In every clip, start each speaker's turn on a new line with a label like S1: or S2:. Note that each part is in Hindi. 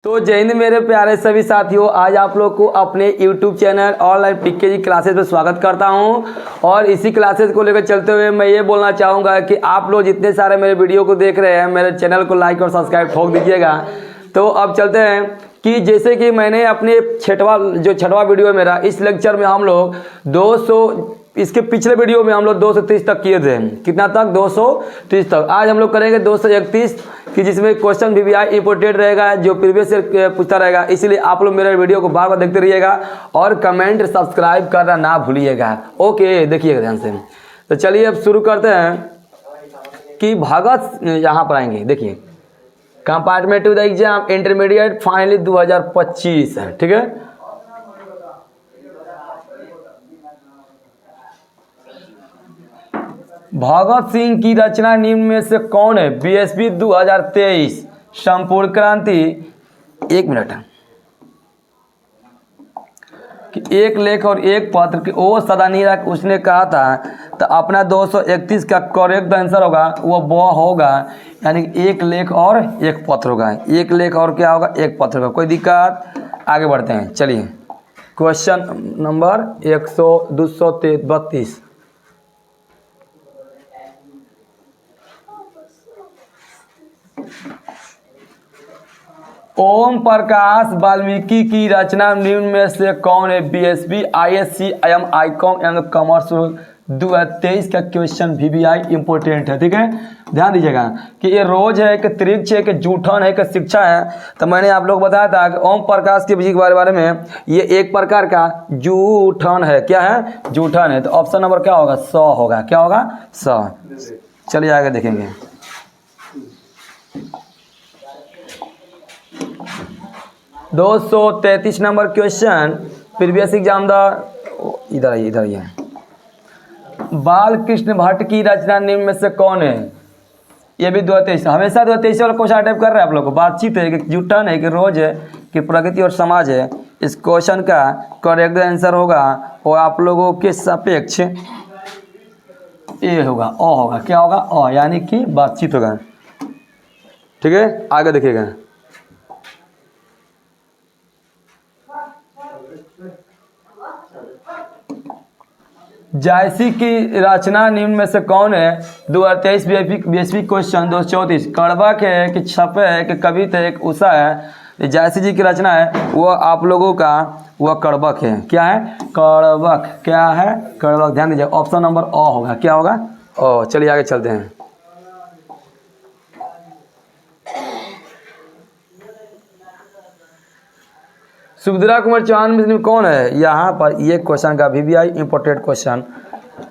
S1: तो जय हिंद मेरे प्यारे सभी साथियों, आज आप लोग को अपने YouTube channel online PKG classes में स्वागत करता हूं। और इसी क्लासेस को लेकर चलते हुए मैं ये बोलना चाहूँगा कि आप लोग जितने सारे मेरे वीडियो को देख रहे हैं, मेरे चैनल को लाइक और सब्सक्राइब ठोक दीजिएगा। तो अब चलते हैं कि जैसे कि मैंने अपने छठवां वीडियो है मेरा, इस लेक्चर में हम लोग 200, इसके पिछले वीडियो में हम लोग 230 तक किए थे। कितना तक? 230 तक। आज हम लोग करेंगे 231 कि जिसमें क्वेश्चन VBI इंपोर्टेड रहेगा, जो प्रीवियस ईयर पूछता रहेगा। इसलिए आप लोग मेरे वीडियो को बार बार देखते रहिएगा और कमेंट सब्सक्राइब करना ना भूलिएगा। ओके, देखिएगा ध्यान से। तो चलिए अब शुरू करते हैं कि भगत यहाँ पर आएंगे। देखिए, कंपार्टमेंटिव एग्जाम इंटरमीडिएट फाइनली 2025 है, ठीक है। भगत सिंह की रचना निम्न में से कौन है? BSB 2023 संपूर्ण क्रांति। एक मिनट, कि एक लेख और एक पत्र कि वो सदानीरक उसने कहा था। तो अपना 231 का करेक्ट आंसर होगा वो होगा, यानी एक लेख और एक पत्र होगा। एक लेख और क्या होगा? एक पत्र होगा। कोई दिक्कत? आगे बढ़ते हैं। चलिए, क्वेश्चन नंबर 232। ओम प्रकाश वाल्मीकि की रचना निम्न में से कौन है? BSB ISC IM ICOM and commerce 2023 का क्वेश्चन VBI इंपोर्टेंट है, ठीक है। ध्यान दीजिएगा कि ये रोज है कि त्रिक्ष है कि जूठन है कि शिक्षा है। तो मैंने आप लोग बताया था कि ओम प्रकाश के विजय के बारे में, ये एक प्रकार का जूठन है। क्या है? जूठन है। तो ऑप्शन नंबर क्या होगा? 100 होगा। क्या होगा? 100। चलिए आगे देखेंगे। दो 233 नंबर क्वेश्चन प्रीवियस एग्जाम इधर आइए। बाल कृष्ण भट्ट की रचना निम्न में से कौन है? ये भी 223। हमेशा 223 वाला क्वेश्चन टाइप कर रहे हैं आप लोग को। बातचीत है कि जुटन है कि रोज है कि प्रकृति और समाज है। इस क्वेश्चन का करेक्ट आंसर होगा वो आप लोगों के सापेक्ष ए होगा, ओ होगा। क्या होगा? ओ, यानी कि बातचीत होगा, ठीक है। आगे देखिएगा। जायसी की रचना निम्न में से कौन है? 2023 BSB क्वेश्चन 234। कड़बक है कि छपे है कि कविता है कि उषा है? जायसी जी की रचना है वो आप लोगों का वह कड़बक है। क्या है? कड़बक। क्या है? कड़बक। ध्यान दीजिए, ऑप्शन नंबर ओ होगा। क्या होगा? ओ। चलिए आगे चलते हैं। सुभद्रा कुमार चौहान में कौन है? यहाँ पर ये क्वेश्चन का VBI इंपोर्टेंट क्वेश्चन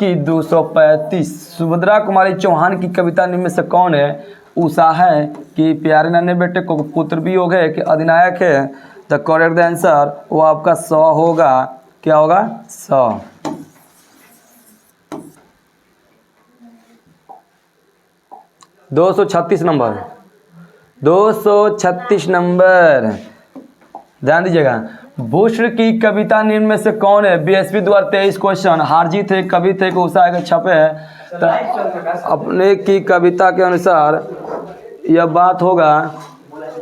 S1: कि 235। सुभद्रा कुमारी चौहान की कविता निम्न में से कौन है? उषा है कि प्यारे नन्हे बेटे को पुत्र भी हो गए कि अधिनायक है? द करेक्ट आंसर वो आपका 100 होगा। क्या होगा? 100। दो 236 नंबर 236 नंबर। ध्यान दीजिएगा। भूषण की कविता निम्न में से कौन है? BSB 2023 question. हारजीत है, कविता है, उषा है, छपे है? तो अपने की कविता के अनुसार यह बात होगा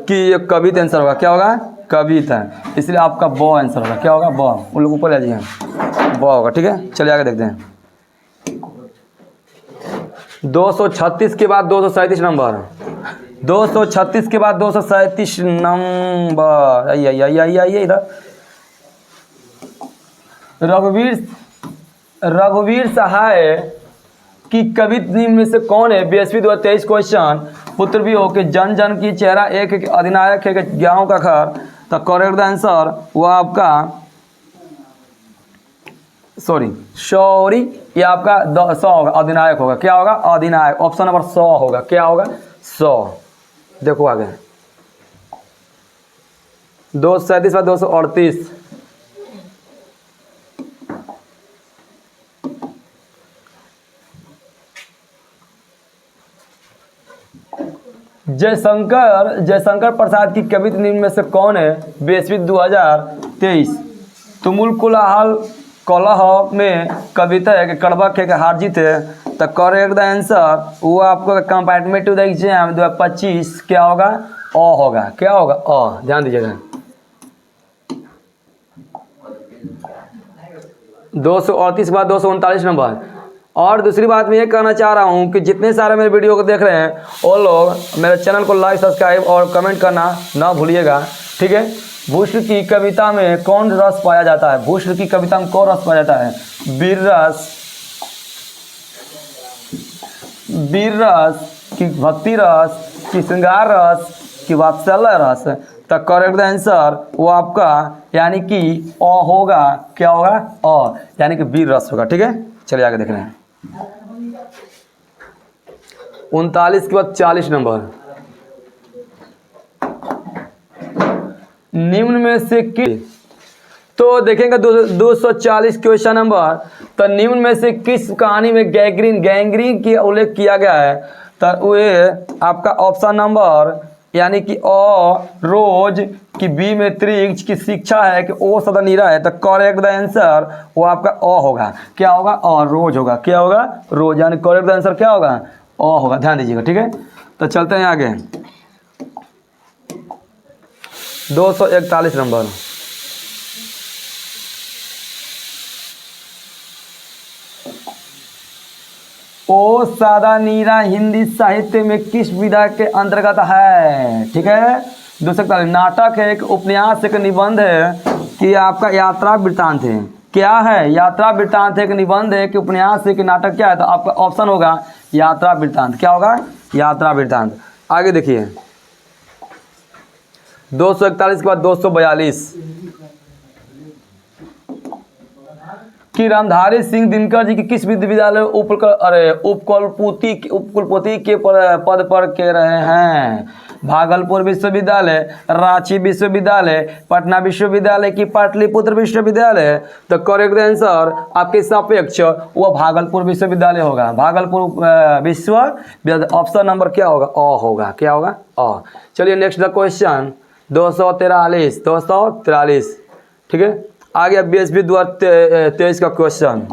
S1: कि ये कविता आंसर होगा। क्या होगा? कविता। इसलिए आपका बो आंसर होगा। क्या होगा? बो। उन लोग ऊपर आ जाइए, बो होगा, ठीक है। चलिए आगे देखते हैं। 236 के बाद 237 नंबर। 236 के बाद 237 नंबर। आइए इधर। रघुवीर सहाय की कविता निम्न में से कौन है? BSB 2023 question. पुत्र भी हो कि जन जन की चेहरा एक है कि अधिनायक है कि गाँव का घर? तो करेक्ट आंसर वो आपका सॉरी ये आपका 100 होगा। अधिनायक होगा। क्या होगा? अधिनायक। ऑप्शन नंबर 100 होगा। क्या होगा? 100। देखो आगे 237 बाद 238। जयशंकर प्रसाद की कविता निम्न में से कौन है? BSB 2023। तुमुल कोलाहल कलह में कविता है कि कड़बक है कि हारजीत है? तो करेक्ट द आंसर वो आपको कंपार्टमेंटिव एग्जाम 2025 क्या होगा? होगा, क्या होगा? ध्यान दीजिएगा। 238 के बाद 239 नंबर। और दूसरी बात मैं ये कहना चाह रहा हूँ कि जितने सारे मेरे वीडियो को देख रहे हैं वो लोग मेरे चैनल को लाइक, सब्सक्राइब और कमेंट करना ना भूलिएगा, ठीक है। भूष्ण की कविता में कौन रस पाया जाता है? भूष्ण की कविता में कौन रस पाया जाता है? वीर रस, वीर रस कि भक्ति रस कि श्रृंगार रस कि वात्सल्य रस? तो करेक्ट आंसर वो आपका यानी कि होगा, क्या होगा? यानी कि वीर रस होगा, ठीक है। चलिए आगे देख रहे हैं। 39 के बाद 40 नंबर। निम्न में से तो देखेंगे 240 क्वेश्चन नंबर। तो निम्न में से किस कहानी में गैंग्रीन की उल्लेख किया गया है? तो ये आपका ऑप्शन नंबर यानी कि रोज की, बी में त्रिक्ष की, शिक्षा है कि ओ सदा नीरा है। तो करेक्ट द आंसर वो आपका होगा, क्या होगा? रोज होगा, क्या होगा? रोज, यानी करेक्ट द आंसर क्या होगा? होगा। ध्यान दीजिएगा, ठीक है। तो चलते हैं आगे। 241 नंबर। ओ सादा नीरा हिंदी साहित्य में किस विधा के अंतर्गत है? ठीक है। 241 नाटक है, एक उपन्यास, एक निबंध है कि आपका यात्रा वृत्तांत है? क्या है? यात्रा वृत्तांत है, एक निबंध है कि उपन्यास है कि नाटक? क्या है? तो आपका ऑप्शन होगा यात्रा वृत्तांत। क्या होगा? यात्रा वृत्तांत। आगे देखिए 241 के बाद 242 कि रामधारी सिंह दिनकर जी की किस विश्वविद्यालय उपकुलपति के पद पर के रहे हैं? भागलपुर विश्वविद्यालय, रांची विश्वविद्यालय, पटना विश्वविद्यालय की पाटलिपुत्र विश्वविद्यालय? तो करेक्ट आंसर आपके सापेक्ष वो भागलपुर विश्वविद्यालय होगा। भागलपुर विश्वविद्यालय। ऑप्शन नंबर क्या होगा? होगा, क्या होगा? चलिए नेक्स्ट द क्वेश्चन 243, ठीक है। आ गया बीएसपी 2023 का क्वेश्चन।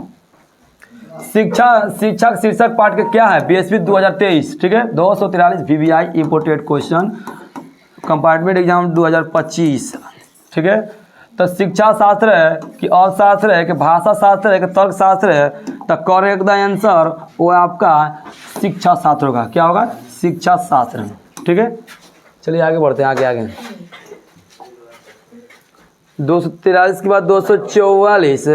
S1: शिक्षक शीर्षक पाठ का क्या है? बीएसपी 2023, ठीक है। 243 VVI imported question, compartment exam 2025, ठीक है। तो शिक्षा शास्त्र है कि अर्थशास्त्र है कि भाषा शास्त्र है कि तर्क शास्त्र है? तो करेक्ट द आंसर वो आपका शिक्षा शास्त्र होगा। क्या होगा? शिक्षा शास्त्र, ठीक है। चलिए आगे बढ़ते हैं, आगे 243 के बाद 244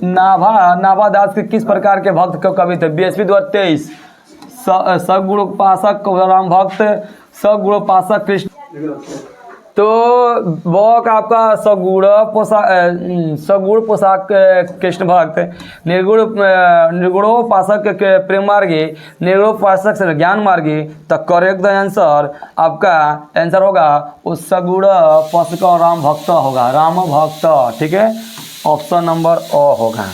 S1: नाभा दास के किस प्रकार के भक्त कवि थे? बीएसपी 2023 सगुणोपासक राम भक्त, सगुणोपासक कृष्ण। तो बॉक आपका सगुण पोशाक कृष्ण भक्त, निर्गुणोपासक प्रेम मार्गी, निर्गुणोपासक ज्ञान मार्गी। तो करेक्ट आंसर आपका आंसर होगा उस सगुण पोषक राम भक्त होगा, राम भक्त, ठीक है। ऑप्शन नंबर होगा।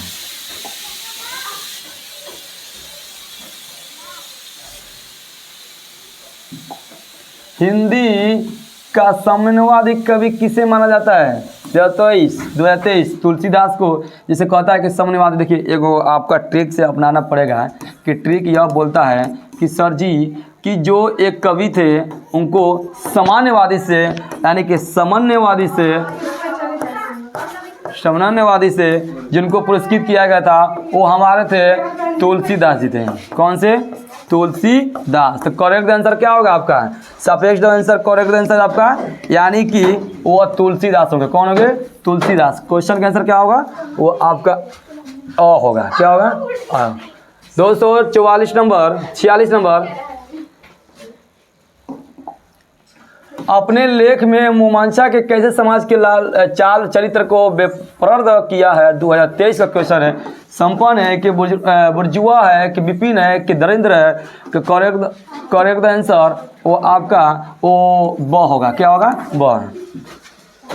S1: हिंदी का साम्यवादी कवि किसे माना जाता है? 2023 तुलसीदास को, जिसे कहता है कि साम्यवादी। देखिए एगो आपका ट्रिक से अपनाना पड़ेगा कि ट्रिक यह बोलता है कि सर जी कि जो एक कवि थे उनको सामान्यवादी से यानी कि सामान्यवादी से जिनको पुरस्कृत किया गया था वो हमारे थे तुलसीदास जी थे। कौन से? तुलसीदास। तो करेक्ट आंसर क्या होगा आपका? सापेक्ष आंसर करेक्ट आंसर आपका यानी कि वो तुलसीदास होंगे। कौन होंगे? तुलसीदास। क्वेश्चन का आंसर क्या होगा? वो आपका होगा। क्या होगा? 246 नंबर। अपने लेख में मोमांसा के कैसे समाज के चाल चरित्र को बेपर्द किया है? 2023 का क्वेश्चन है। संपन्न है कि बुर्जुआ है कि विपिन है कि दरिद्र है? कि करेक्ट आंसर वो आपका ब होगा। क्या होगा? ब।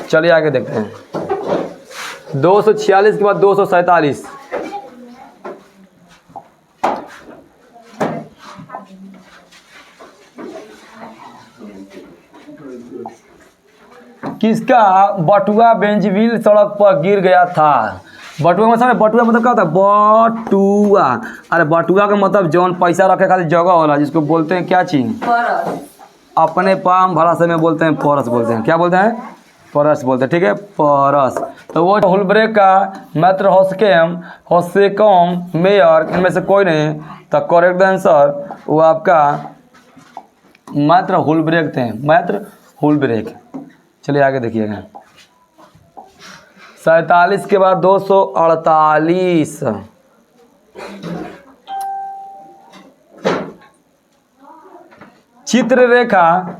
S1: चलिए आगे देखते हैं 246 के बाद 247 किसका बटुआ बेंजविल सड़क पर गिर गया था? बटुआ का मतलब, बटुआ मतलब क्या होता है, बटुआ। अरे बटुआ का मतलब जौन पैसा रखे खातिर जगह होला, जिसको बोलते हैं क्या चीज,
S2: परस।
S1: अपने पाम भाषा में बोलते हैं परस बोलते हैं। क्या बोलते हैं, परस बोलते हैं, ठीक है, परस। तो वो हुलब्रेक का मैत्र हॉस्केम हॉस्केकॉम मेयर इनमें से कोई नहीं, तो करेक्ट आंसर वो आपका मैत्र हुलब्रेक थे, मैत्र हुलब्रेक। चलिए आगे देखिएगा, 47 के बाद 248। चित्ररेखा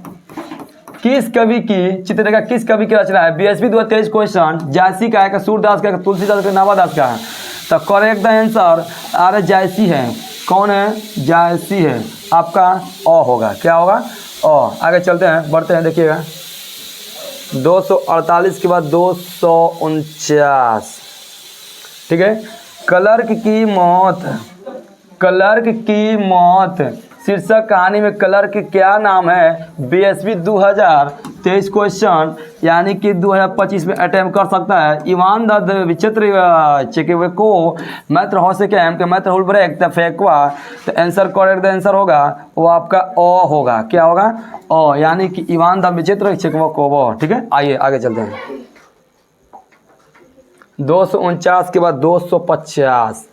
S1: किस कवि की, चित्ररेखा किस कवि की रचना है। BSB 2023 क्वेश्चन, जायसी का है कि सूरदास का है कि तुलसीदास का, नावादास का है। तो करेक्ट आंसर अरे जायसी है। कौन है, जायसी है। आपका अ होगा, क्या होगा, अ। आगे चलते हैं, बढ़ते हैं, देखिएगा 248 के बाद 249, ठीक है। क्लर्क की मौत, क्लर्क की मौत शीर्षक कहानी में क्लर्क क्या नाम है। BSB 2023 क्वेश्चन, यानी कि 2025 में अटेम्प्ट कर सकता है। इवान द विचित्र चेकेवेको मैत्र हॉस्केम के मैत्र हुलब्रेक द फेक्वा। तो आंसर करेक्ट आंसर होगा वो आपका अ होगा, क्या होगा, अ, यानी कि इवान द विचित्र चेकेवेको, ठीक है। आइए आगे चलते हैं, 249 के बाद 250।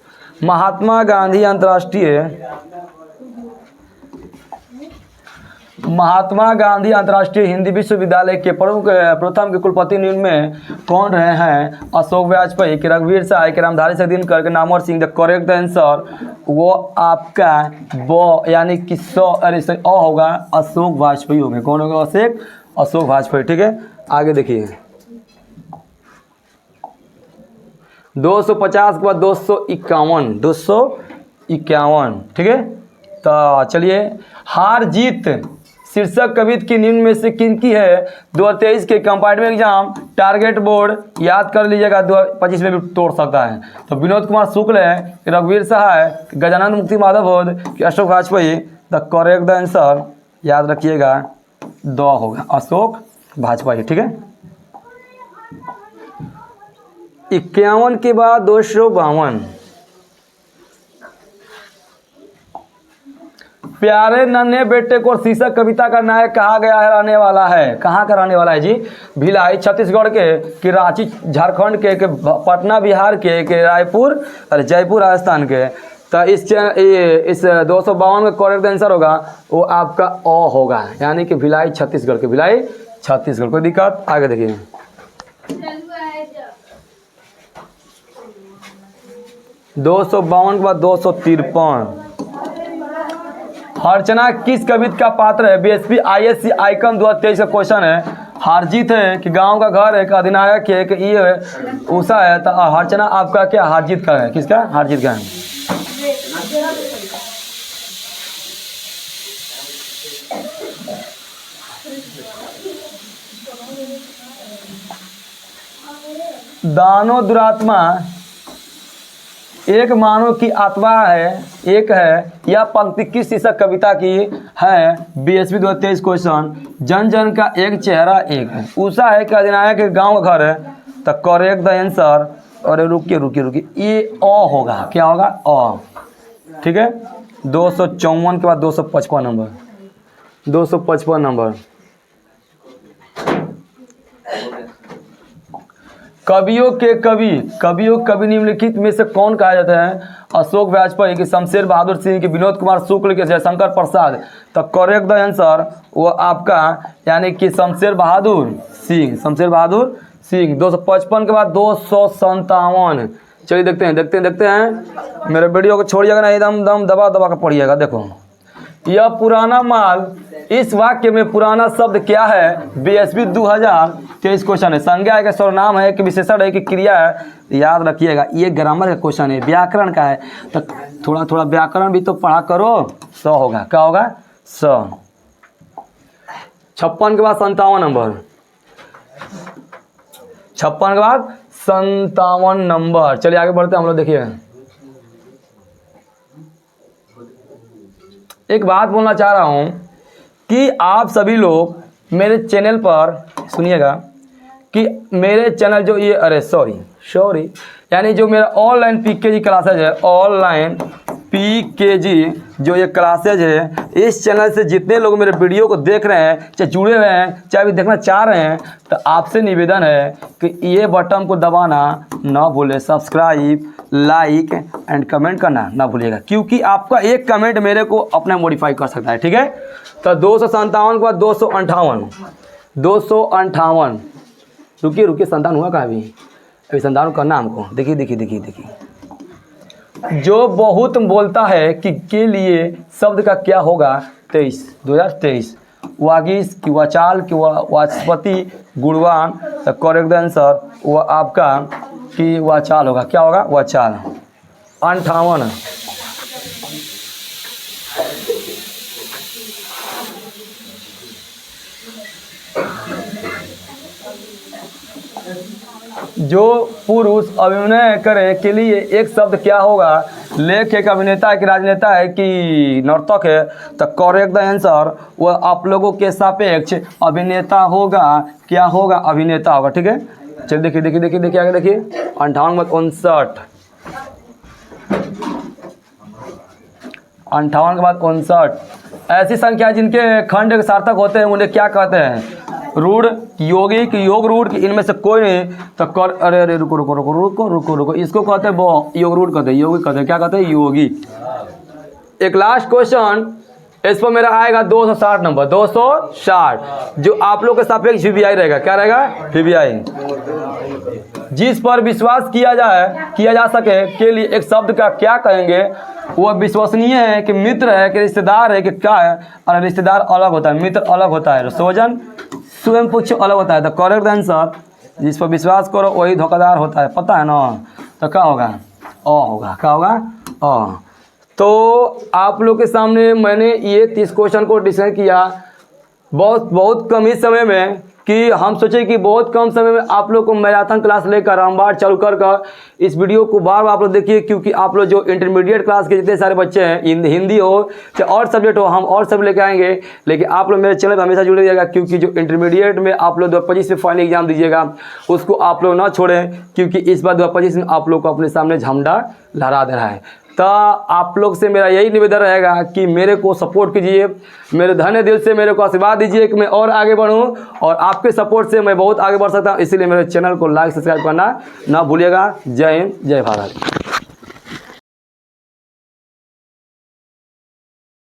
S1: महात्मा गांधी अंतर्राष्ट्रीय हिंदी विश्वविद्यालय के प्रथम के कुलपति निम्न में कौन रहे हैं। अशोक वाजपेयी के, रघुवीर सहाय के, रामधारी सिंह के, Namvar Singh. The correct answer वो आपका ब, यानी कि अ होगा, अशोक वाजपेयी होंगे। कौन होगा, अशोक वाजपेयी, ठीक है। आगे देखिए 250 के बाद 251, ठीक है। तो चलिए, हार जीत शीर्षक कविता की निम्न में से किनकी है। 2023 के कंपार्टमेंट एग्जाम टारगेट बोर्ड याद कर लीजिएगा, 2025 में भी तोड़ सकता है। तो विनोद कुमार शुक्ल है, रघुवीर सहाय, गजानंद मुक्ति माधव बोध कि Ashok Vajpayee. The correct answer याद रखिएगा द होगा, अशोक वाजपेयी, ठीक है। 51 के बाद 252। प्यारे नन्हे बेटे को शीर्षक कविता का नायक कहा गया है, रहने वाला है, कहाँ का रहने वाला है जी, भिलाई छत्तीसगढ़ के, कि रांची झारखंड के, पटना बिहार के, रायपुर और जयपुर राजस्थान के। तो इस 252 का करेक्ट आंसर होगा वो आपका अ होगा, यानी कि भिलाई छत्तीसगढ़ के, भिलाई छत्तीसगढ़। कोई दिक्कत, आगे देखिए 252 के बाद 253। अर्चना किस कविता का पात्र है। BSB ISC आइकन 2023 का क्वेश्चन है। हारजीत है कि गांव का घर है कि अधिनायक है कि ये है उषा है। तो अर्चना आपका क्या, हारजीत का है, किसका, हारजीत का है। दानो दुरात्मा एक मानव की आत्मा है, एक है, यह पंक्ति किस शीर्षक कविता की है। BSB 2023 क्वेश्चन, जन जन का एक चेहरा एक है। उषा है कि अधिनायक के, गांव का घर है। तो करेक्ट द आंसर, और रुकिए ये अ होगा, क्या होगा, अ, ठीक है। 254 के बाद 255 नंबर, 255 नंबर। कवियों के कवि निम्नलिखित में से कौन कहा जाता है। अशोक वाजपेयी के, शमशेर बहादुर सिंह के, विनोद कुमार शुक्ल के, जयशंकर प्रसाद। तो करेक्ट द आंसर वो आपका, यानी कि शमशेर बहादुर सिंह, शमशेर बहादुर सिंह। 255 के बाद 257। चलिए देखते हैं, मेरे वीडियो को छोड़िएगा ना, एकदम दबा के पढ़िएगा। देखो, यह पुराना माल, इस वाक्य में पुराना शब्द क्या है। BSB 2023 क्वेश्चन है। संज्ञा है कि सर्वनाम है कि विशेषण है कि क्रिया है। याद रखिएगा, ये ग्रामर का क्वेश्चन है, व्याकरण का है। तो थोड़ा व्याकरण भी तो पढ़ा करो। स होगा, क्या होगा, स। 56 के बाद 57 नंबर, 56 के बाद 57 नंबर। चलिए आगे बढ़ते हैं हम लोग। देखिए, एक बात बोलना चाह रहा हूं कि आप सभी लोग मेरे चैनल पर सुनिएगा, कि मेरे चैनल जो ये, अरे सॉरी यानी जो मेरा ऑनलाइन पीकेजी क्लासेज है, ऑनलाइन पीकेजी जो ये क्लासेज है, इस चैनल से जितने लोग मेरे वीडियो को देख रहे हैं, चाहे जुड़े हुए हैं, चाहे भी देखना चाह रहे हैं, तो आपसे निवेदन है कि ये बटन को दबाना ना भूलें, सब्सक्राइब, लाइक एंड कमेंट करना ना भूलिएगा, क्योंकि आपका एक कमेंट मेरे को अपना मॉडिफाई कर सकता है। ठीक है, तो 257 के बाद 258 रुकिए संतान हुआ कहाँ अभी संतान करना हमको। देखिए जो बहुत बोलता है कि के लिए शब्द का क्या होगा 2023 वागीश कि वाचाल कि वाचस्पति गुणवान, द करेक्ट आंसर वो आपका कि वाचाल होगा। क्या होगा? वाचाल। 58 जो पुरुष अभिनय करे के लिए एक शब्द क्या होगा? लेख एक अभिनेता है कि राजनेता है कि नर्तक है? तो करेक्ट द आंसर वो आप लोगों के सापेक्ष अभिनेता होगा। क्या होगा? अभिनेता होगा। ठीक है, चलिए देखिए आगे देखिए। 58 के बाद 59 ऐसी संख्या जिनके खंड सार्थक होते हैं उन्हें क्या कहते हैं? रूढ़, यौगिक, योग रूढ़, इनमें से कोई नहीं। तो कर अरे रुको, इसको कहते हैं योग रूढ़ कहते हैं, यौगिक कहते हैं। क्या कहते हैं? योगी। एक लास्ट क्वेश्चन इस पर मेरा आएगा 260 नंबर, 260 जो आप लोग के सापेक्ष VBI रहेगा। क्या रहेगा? VBI। जिस पर विश्वास किया जा सके के लिए एक शब्द का क्या कहेंगे? वो विश्वसनीय है कि मित्र है कि रिश्तेदार है कि क्या है? और रिश्तेदार अलग होता है, मित्र अलग होता है, स्वजन स्वयं पुच्छ अलग होता है। तो करेक्ट आंसर जिस पर विश्वास करो वही धोखाधड़ होता है, पता है ना? तो क्या होगा? होगा। क्या होगा? तो आप लोग के सामने मैंने ये 30 क्वेश्चन को डिस्कस किया बहुत कम ही समय में, कि हम सोचे कि बहुत कम समय में आप लोग को मैराथन क्लास लेकर रामबाण चालू कर इस वीडियो को बार आप लोग देखिए, क्योंकि आप लोग जो इंटरमीडिएट क्लास के जितने सारे बच्चे हैं, हिंदी हो चाहे और सब्जेक्ट हो, हम और सब लेके आएंगे। लेकिन आप लोग मेरे चैनल पर हमेशा जुड़े रहिएगा, क्योंकि जो इंटरमीडिएट में आप लोग 2025 में फाइनल एग्जाम दीजिएगा उसको आप लोग ना छोड़ें, क्योंकि इस बार 2025 में आप लोग को अपने सामने झंडा लहरा दे रहा है। तो आप लोग से मेरा यही निवेदन रहेगा कि मेरे को सपोर्ट कीजिए, मेरे धन्य दिल से मेरे को आशीर्वाद दीजिए कि मैं और आगे बढ़ूं, और आपके सपोर्ट से मैं बहुत आगे बढ़ सकता हूं। इसीलिए मेरे चैनल को लाइक सब्सक्राइब करना ना भूलिएगा। जय हिंद, जय भारत।